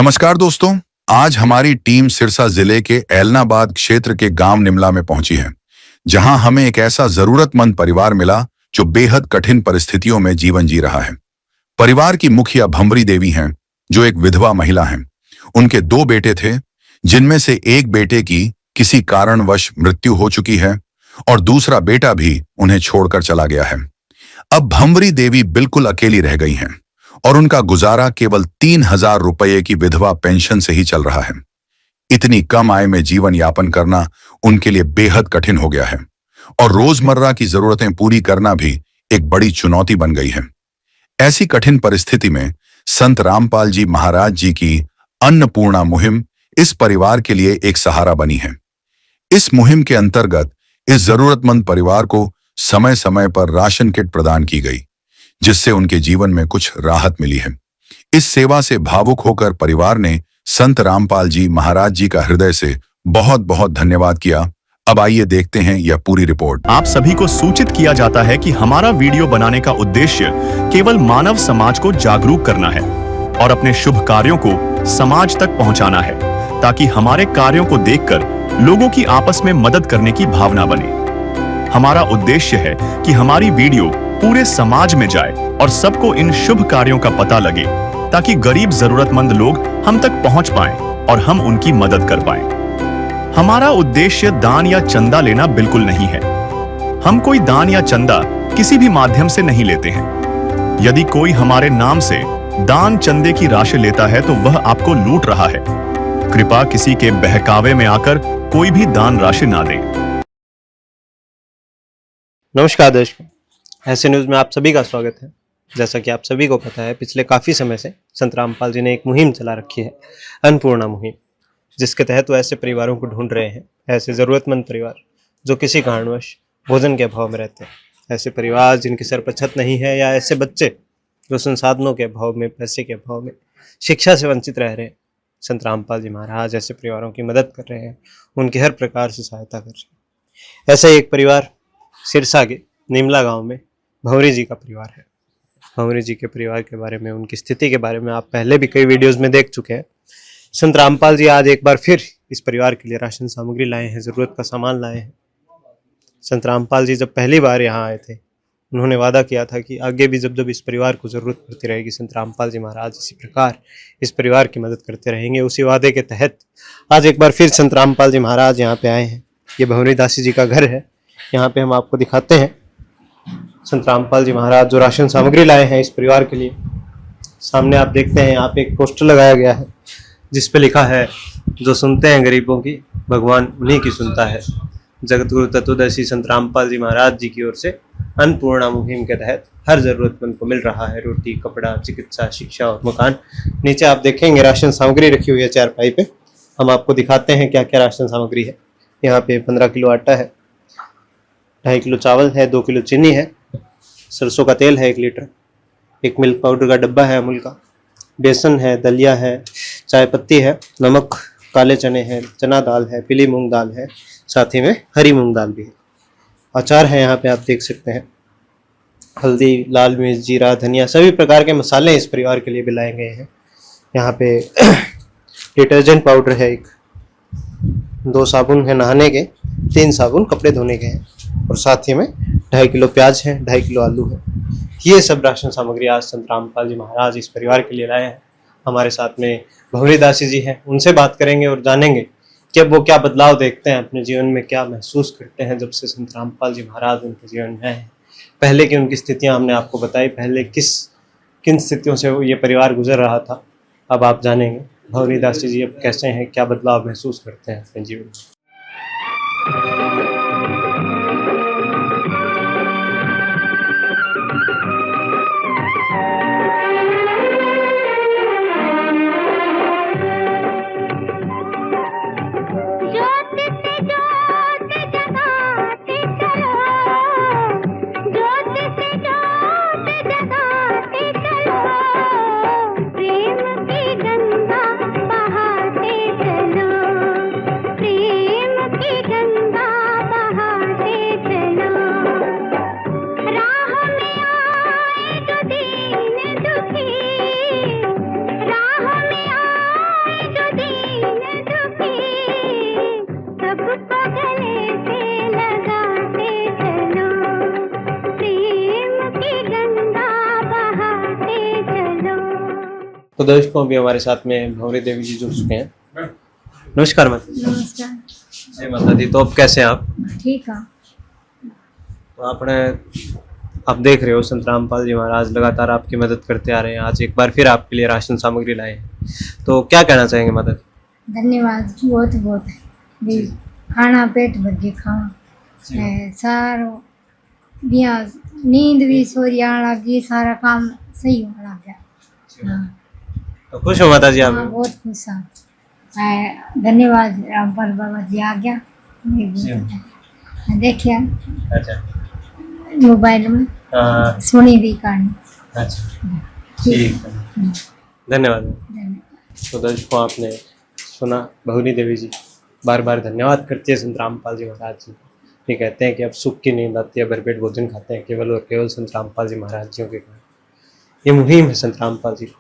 नमस्कार दोस्तों। आज हमारी टीम सिरसा जिले के ऐलनाबाद क्षेत्र के गांव निमला में पहुंची है, जहां हमें एक ऐसा जरूरतमंद परिवार मिला जो बेहद कठिन परिस्थितियों में जीवन जी रहा है। परिवार की मुखिया भंवरी देवी हैं, जो एक विधवा महिला हैं। उनके 2 बेटे थे, जिनमें से एक बेटे की किसी कारणवश मृत्यु हो चुकी है और दूसरा बेटा भी उन्हें छोड़कर चला गया है। अब भंवरी देवी बिल्कुल अकेली रह गई हैं और उनका गुजारा केवल 3,000 रुपये की विधवा पेंशन से ही चल रहा है। इतनी कम आय में जीवन यापन करना उनके लिए बेहद कठिन हो गया है और रोजमर्रा की जरूरतें पूरी करना भी एक बड़ी चुनौती बन गई है। ऐसी कठिन परिस्थिति में संत रामपाल जी महाराज जी की अन्नपूर्णा मुहिम इस परिवार के लिए एक सहारा बनी है। इस मुहिम के अंतर्गत इस जरूरतमंद परिवार को समय समय पर राशन किट प्रदान की गई, जिससे उनके जीवन में कुछ राहत मिली है। इस सेवा से भावुक होकर परिवार ने संत रामपाल जी महाराज जी का हृदय से बहुत बहुत धन्यवाद किया। अब आइए देखते हैं यह पूरी रिपोर्ट। आप सभी को सूचित किया जाता है कि हमारा वीडियो बनाने का उद्देश्य केवल मानव समाज को जागरूक करना है और अपने शुभ कार्यों को समाज तक पहुंचाना है, ताकि हमारे कार्यों को देखकर लोगों की आपस में मदद करने की भावना बने। हमारा उद्देश्य है कि हमारी वीडियो पूरे समाज में जाए और सबको इन शुभ कार्यों का पता लगे, ताकि गरीब जरूरतमंद लोग हम तक पहुंच पाएं और हम उनकी मदद कर पाएं। हमारा उद्देश्य दान या चंदा लेना बिल्कुल नहीं है। हम कोई दान या चंदा किसी भी माध्यम से नहीं लेते हैं। यदि कोई हमारे नाम से दान चंदे की राशि लेता है तो वह आपको लूट रहा है। कृपया किसी के बहकावे में आकर कोई भी दान राशि ना दें। नमस्कार दर्शकों, ऐसे न्यूज़ में आप सभी का स्वागत है। जैसा कि आप सभी को पता है, पिछले काफ़ी समय से संत रामपाल जी ने एक मुहिम चला रखी है, अन्नपूर्णा मुहिम, जिसके तहत वो ऐसे परिवारों को ढूंढ रहे हैं, ऐसे ज़रूरतमंद परिवार जो किसी कारणवश भोजन के अभाव में रहते हैं, ऐसे परिवार जिनके सर पर छत नहीं है, या ऐसे बच्चे जो संसाधनों के अभाव में, पैसे के अभाव में शिक्षा से वंचित रह रहे हैं। संत रामपाल जी महाराज ऐसे परिवारों की मदद कर रहे हैं, उनकी हर प्रकार से सहायता कर रहे हैं। ऐसा एक परिवार सिरसा के निमला गांव में भंवरी जी का परिवार है। भंवरी जी के परिवार के बारे में, उनकी स्थिति के बारे में आप पहले भी कई वीडियोस में देख चुके हैं। संत रामपाल जी आज एक बार फिर इस परिवार के लिए राशन सामग्री लाए हैं, ज़रूरत का सामान लाए हैं। संत रामपाल जी जब पहली बार यहाँ आए थे, उन्होंने वादा किया था कि आगे भी जब जब इस परिवार को ज़रूरत पड़ती रहेगी, संत रामपाल जी महाराज इसी प्रकार इस परिवार की मदद करते रहेंगे। उसी वादे के तहत आज एक बार फिर संत रामपाल जी महाराज यहाँ पे आए हैं। ये भंवरी दासी जी का घर है। यहाँ पे हम आपको दिखाते हैं संत रामपाल जी महाराज जो राशन सामग्री लाए हैं इस परिवार के लिए। सामने आप देखते हैं, यहाँ पे एक पोस्टर लगाया गया है जिस पे लिखा है, जो सुनते हैं गरीबों की, भगवान उन्हीं की सुनता है। जगत गुरु तत्वदर्शी संत रामपाल जी महाराज जी की ओर से अन्नपूर्णा मुहिम के तहत हर जरूरतमंद को मिल रहा है रोटी, कपड़ा, चिकित्सा, शिक्षा और मकान। नीचे आप देखेंगे राशन सामग्री रखी हुई है चारपाई पे। हम आपको दिखाते हैं क्या क्या राशन सामग्री है। यहाँ पे 15 किलो आटा है, 2.5 किलो चावल है, 2 किलो चीनी है, सरसों का तेल है 1 लीटर, एक मिल्क पाउडर का डब्बा है अमूल का, बेसन है, दलिया है, चाय पत्ती है, नमक, काले चने हैं, चना दाल है, पीली मूंग दाल है, साथ ही में हरी मूंग दाल भी है। अचार है, यहाँ पे आप देख सकते हैं, हल्दी, लाल मिर्च, जीरा, धनिया, सभी प्रकार के मसाले इस परिवार के लिए भी लाए गए हैं। यहाँ पे डिटर्जेंट पाउडर है, 2 साबुन है नहाने के, 3 साबुन कपड़े धोने के हैं, और साथ ही में 2.5 किलो प्याज है, 2.5 किलो आलू है। ये सब राशन सामग्री आज संत रामपाल जी महाराज इस परिवार के लिए लाए हैं। हमारे साथ में भंवरी दासी जी हैं, उनसे बात करेंगे और जानेंगे कि अब वो क्या बदलाव देखते हैं अपने जीवन में, क्या महसूस करते हैं जब से संत रामपाल जी महाराज उनके जीवन में आए हैं। पहले की उनकी स्थितियाँ हमने आपको बताई, पहले किन स्थितियों से ये परिवार गुजर रहा था। अब आप जानेंगे भंवरी दासी जी अब कैसे हैं, क्या बदलाव महसूस करते हैं अपने जीवन में। प्रेम की गंगा बहाते चलो, प्रेम तो दर्शकों भी हमारे साथ में भंवरी देवी जी जुड़ चुके हैं। नमस्कार माता। नमस्कार। जय माता दी। तो अब कैसे हैं आप? ठीक है। तो आप देख रहे हो संत रामपाल जी महाराज लगातार आपकी मदद करते आ रहे हैं। आज एक बार फिर आपके लिए राशन सामग्री लाए हैं, तो क्या कहना चाहेंगे माता? धन्यवाद बहुत बहुत भी खाना पेट भर के खाओ सारो दिया नींद भी सोरी आने लगी, सारा काम सही होने लग गया। हाँ, तो खुश हो माता जी आप? हाँ बहुत खुश हूँ। धन्यवाद रामपाल बाबा जी आ गया। देखिए अच्छा, मोबाइल में हाँ, सुनी भी कहानी। अच्छा ठीक है, धन्यवाद। धन्यवाद। तो दर्शकों आपने सुना भंवरी देवी जी बार बार धन्यवाद करती है संत रामपाल जी महाराज जी। ये कहते हैं कि अब सुख की नींद आती है, भरपेट भोजन खाते हैं केवल और केवल संत रामपाल जी महाराज जी के कारण। ये मुहिम है संत रामपाल जी की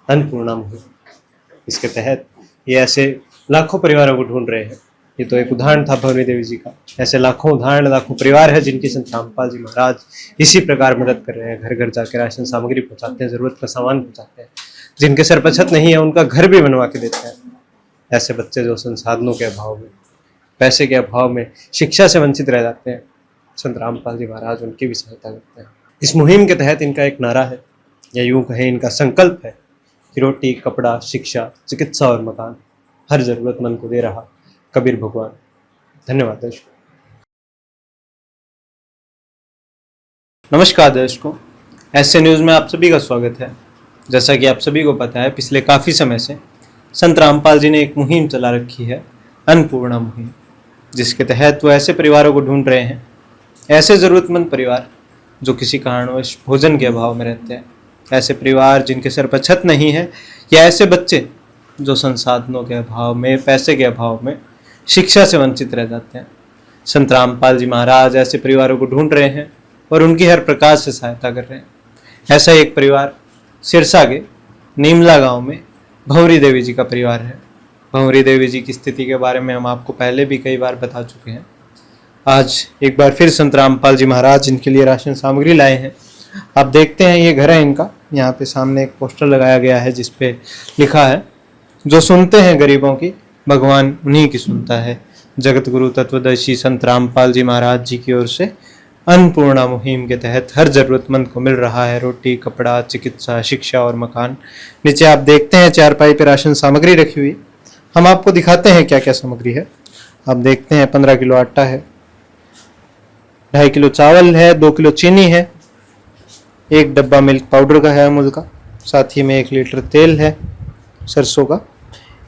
अन्नपूर्णा मुहिम। इसके तहत ये ऐसे लाखों परिवारों को ढूंढ रहे हैं। ये तो एक उदाहरण था भंवरी देवी जी का। ऐसे लाखों उदाहरण, लाखों परिवार है जिनकी संत रामपाल जी महाराज इसी प्रकार मदद कर रहे हैं। घर घर जाकर राशन सामग्री पहुंचाते हैं, जरूरत का सामान पहुंचाते हैं। जिनके सर पर छत नहीं है उनका घर भी बनवा के देते हैं। ऐसे बच्चे जो संसाधनों के अभाव में, पैसे के अभाव में शिक्षा से वंचित रह जाते हैं, संत रामपाल जी महाराज उनकी भी सहायता करते हैं। इस मुहिम के तहत इनका एक नारा है, या यूं कहें इनका संकल्प है कि रोटी, कपड़ा, शिक्षा, चिकित्सा और मकान हर जरूरतमंद को दे रहा कबीर भगवान। धन्यवाद दर्शकों। नमस्कार दर्शकों, ऐसे न्यूज़ में आप सभी का स्वागत है। जैसा कि आप सभी को पता है, पिछले काफ़ी समय से संत रामपाल जी ने एक मुहिम चला रखी है, अन्नपूर्णा मुहिम, जिसके तहत वो ऐसे परिवारों को ढूंढ रहे हैं, ऐसे ज़रूरतमंद परिवार जो किसी कारणवश भोजन के अभाव में रहते हैं, ऐसे परिवार जिनके सर पर छत नहीं है, या ऐसे बच्चे जो संसाधनों के अभाव में, पैसे के अभाव में शिक्षा से वंचित रह जाते हैं। संत रामपाल जी महाराज ऐसे परिवारों को ढूंढ रहे हैं और उनकी हर प्रकार से सहायता कर रहे हैं। ऐसा एक परिवार सिरसा के नीमला गांव में भंवरी देवी जी का परिवार है। भंवरी देवी जी की स्थिति के बारे में हम आपको पहले भी कई बार बता चुके हैं। आज एक बार फिर संत रामपाल जी महाराज इनके लिए राशन सामग्री लाए हैं। आप देखते हैं ये घर है इनका। यहाँ पे सामने एक पोस्टर लगाया गया है जिस पे लिखा है, जो सुनते हैं गरीबों की भगवान उन्हीं की सुनता है। जगत गुरु तत्वदर्शी संत रामपाल जी महाराज जी की ओर से अन्नपूर्णा मुहिम के तहत हर जरूरतमंद को मिल रहा है रोटी, कपड़ा, चिकित्सा, शिक्षा और मकान। नीचे आप देखते हैं चारपाई पे राशन सामग्री रखी हुई। हम आपको दिखाते हैं क्या क्या सामग्री है। आप देखते हैं 15 किलो आटा है, 2.5 किलो चावल है, 2 किलो चीनी है, 1 डब्बा मिल्क पाउडर का है अमूल का, साथ ही में 1 लीटर तेल है सरसों का,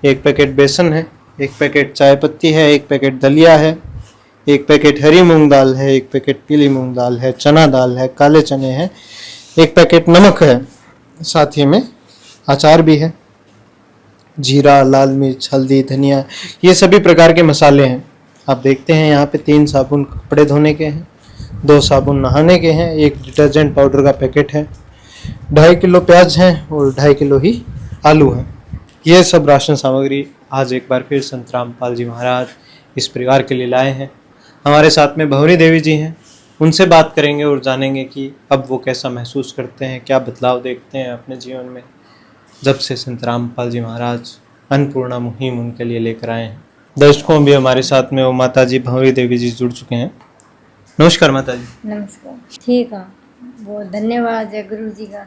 1 पैकेट बेसन है, 1 पैकेट चाय पत्ती है, 1 पैकेट दलिया है, 1 पैकेट हरी मूंग दाल है, 1 पैकेट पीली मूंग दाल है, चना दाल है, काले चने हैं, 1 पैकेट नमक है, साथ ही में अचार भी है, जीरा, लाल मिर्च, हल्दी, धनिया, ये सभी प्रकार के मसाले हैं। आप देखते हैं यहाँ पे 3 साबुन कपड़े धोने के हैं, 2 साबुन नहाने के हैं, 1 डिटर्जेंट पाउडर का पैकेट है, 2.5 किलो प्याज हैं और 2.5 किलो ही आलू हैं। ये सब राशन सामग्री आज एक बार फिर संत रामपाल जी महाराज इस परिवार के लिए लाए हैं। हमारे साथ में भंवरी देवी जी हैं, उनसे बात करेंगे और जानेंगे कि अब वो कैसा महसूस करते हैं, क्या बदलाव देखते हैं अपने जीवन में जब से संत रामपाल जी महाराज अन्नपूर्णा मुहिम उनके लिए लेकर आए हैं। दर्शकों भी हमारे साथ में वो माता जी भंवरी देवी जी जुड़ चुके हैं। नमस्कार माता जी। नमस्कार। ठीक है, बहुत धन्यवाद है गुरु जी का।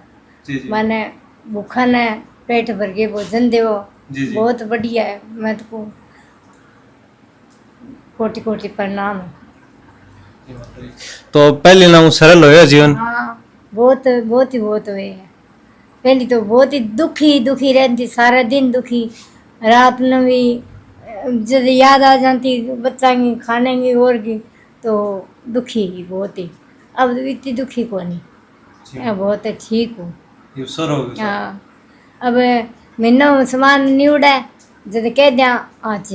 जी मैंने भूखा ने पेट भर के भोजन देवो, जी। बहुत बढ़िया है। मैं तो कोटि कोटि प्रणाम है। तो पहले ना वो सरल होया जीवन। हाँ, बहुत बहुत ही बहुत हुए है। पहली तो बहुत ही दुखी रहती, सारा दिन दुखी, रात में भी जब याद आ जाती बच्चा की खाने की और की तो दुखी ही बहुत ही। अब इतनी दुखी को नहीं, मैं बहुत ठीक हूँ। हाँ, अब मैंने सामान नहीं उड़ा, जब कह दिया आज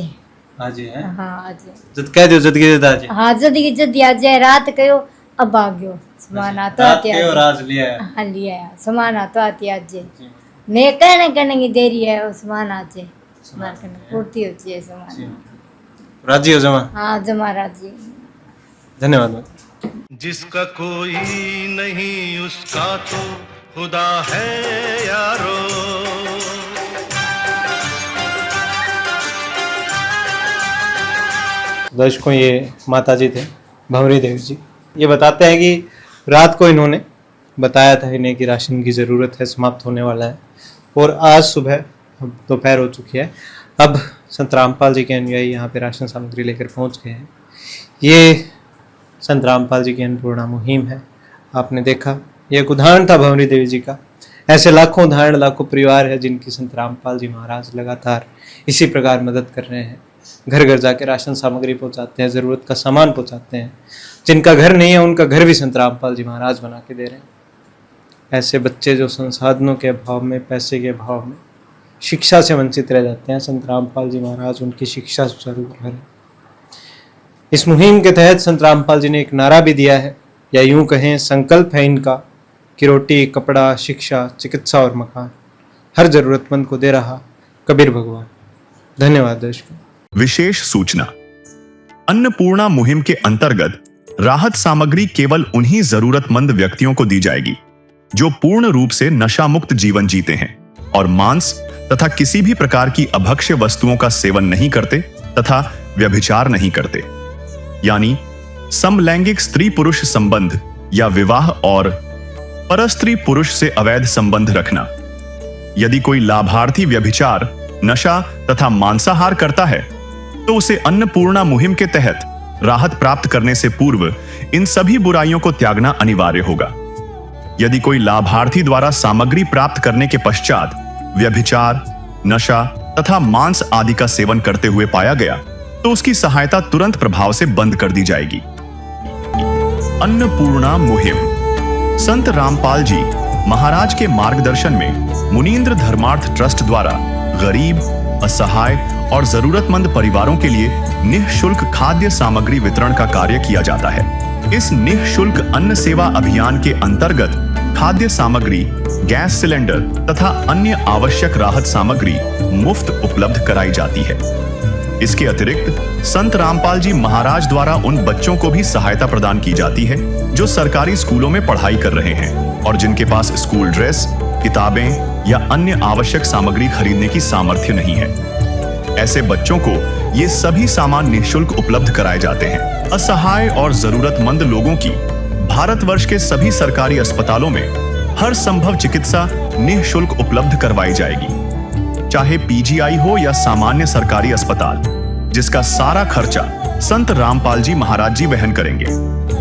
आज है। हाँ आज जद कह दियो जद की जद आज। हाँ जद आ जाए, रात कहो अब आ गयो सामान आता आते रात लिया है। हाँ लिया है सामान आता आते आज मैं कहने की देरी है, वो सामान आज सामान करने पूर्ति होती है सामान। राजी हो जमा। हाँ जमा राजी। धन्यवाद। जिसका कोई नहीं उसका तो खुदा है यारो। तो दर्शकों, ये माता जी थे, भंवरी देवी जी। ये बताते हैं कि रात को इन्होंने बताया था इन्हें कि राशन की ज़रूरत है, समाप्त होने वाला है, और आज सुबह दोपहर हो चुकी है, अब संत रामपाल जी के अनुयायी यहाँ पे राशन सामग्री लेकर पहुँच गए हैं। ये संत रामपाल जी की अन्नपूर्णा मुहिम है। आपने देखा, ये एक उदाहरण था भंवरी देवी जी का। ऐसे लाखों उदाहरण, लाखों परिवार है जिनकी संत रामपाल जी महाराज लगातार इसी प्रकार मदद कर रहे हैं। घर घर जाके राशन सामग्री पहुंचाते हैं, ज़रूरत का सामान पहुंचाते हैं। जिनका घर नहीं है उनका घर भी संत रामपाल जी महाराज बना के दे रहे हैं। ऐसे बच्चे जो संसाधनों के अभाव में, पैसे के अभाव में, शिक्षा से वंचित रह जाते हैं, संत रामपाल जी महाराज उनकी शिक्षा सुचारू कर रहे हैं। इस मुहिम के तहत संत रामपाल जी ने एक नारा भी दिया है, या यूं कहें संकल्प है इनका, कि रोटी, कपड़ा, शिक्षा, चिकित्सा और मकान हर जरूरतमंद को दे रहा कबीर भगवान। धन्यवाद दर्शकों। विशेष सूचना, अन्नपूर्णा मुहिम के अंतर्गत राहत सामग्री केवल उन्हीं जरूरतमंद व्यक्तियों को दी जाएगी जो पूर्ण रूप से नशा मुक्त जीवन जीते हैं और मांस तथा किसी भी प्रकार की अभक्ष्य वस्तुओं का सेवन नहीं करते तथा व्यभिचार नहीं करते, यानी समलैंगिक स्त्री पुरुष संबंध या विवाह और परस्त्री पुरुष से अवैध संबंध रखना। यदि कोई लाभार्थी व्यभिचार, नशा तथा मांसाहार करता है तो उसे अन्नपूर्णा मुहिम के तहत राहत प्राप्त करने से पूर्व इन सभी बुराइयों को त्यागना अनिवार्य होगा। यदि कोई लाभार्थी द्वारा सामग्री प्राप्त करने के पश्चात व्यभिचार, नशा तथा मांस आदि का सेवन करते हुए पाया गया तो उसकी सहायता तुरंत प्रभाव से बंद कर दी जाएगी। अन्नपूर्णा मुहिम संत रामपाल जी महाराज के मार्गदर्शन में मुनींद्र धर्मार्थ ट्रस्ट द्वारा गरीब, असहाय और जरूरतमंद परिवारों के लिए निःशुल्क खाद्य सामग्री वितरण का कार्य किया जाता है। इस निःशुल्क अन्न सेवा अभियान के अंतर्गत खाद्य सामग्री, गैस सिलेंडर तथा अन्य आवश्यक राहत सामग्री मुफ्त उपलब्ध कराई जाती है। इसके अतिरिक्त संत रामपाल जी महाराज द्वारा उन बच्चों को भी सहायता प्रदान की जाती है जो सरकारी स्कूलों में पढ़ाई कर रहे हैं और जिनके पास स्कूल ड्रेस, किताबें या अन्य आवश्यक सामग्री खरीदने की सामर्थ्य नहीं है। ऐसे बच्चों को ये सभी सामान निःशुल्क उपलब्ध कराए जाते हैं। असहाय और जरूरतमंद लोगों की भारतवर्ष के सभी सरकारी अस्पतालों में हर संभव चिकित्सा निःशुल्क उपलब्ध करवाई जाएगी, चाहे पीजीआई हो या सामान्य सरकारी अस्पताल, जिसका सारा खर्चा संत रामपाल जी महाराज जी वहन करेंगे।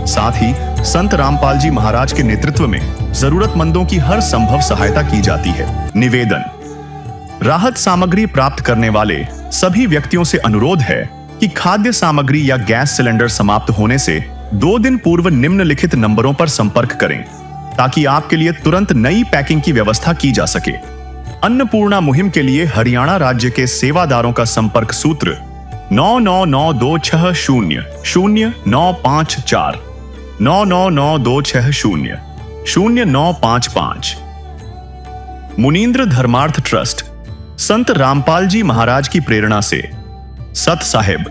साथ ही संत रामपाल जी महाराज के नेतृत्व में जरूरतमंदों की हर संभव सहायता की जाती है। निवेदन, राहत सामग्री प्राप्त करने वाले सभी व्यक्तियों से अनुरोध है कि खाद्य सामग्री या गैस सिलेंडर समाप्त होने से 2 दिन पूर्व निम्नलिखित नंबरों पर संपर्क करें ताकि आपके लिए तुरंत नई पैकिंग की व्यवस्था की जा सके। अन्नपूर्णा मुहिम के लिए हरियाणा राज्य के सेवादारों का संपर्क सूत्र 9992600954 9992600955। मुनींद्र धर्मार्थ ट्रस्ट संत रामपाल जी महाराज की प्रेरणा से सत साहिब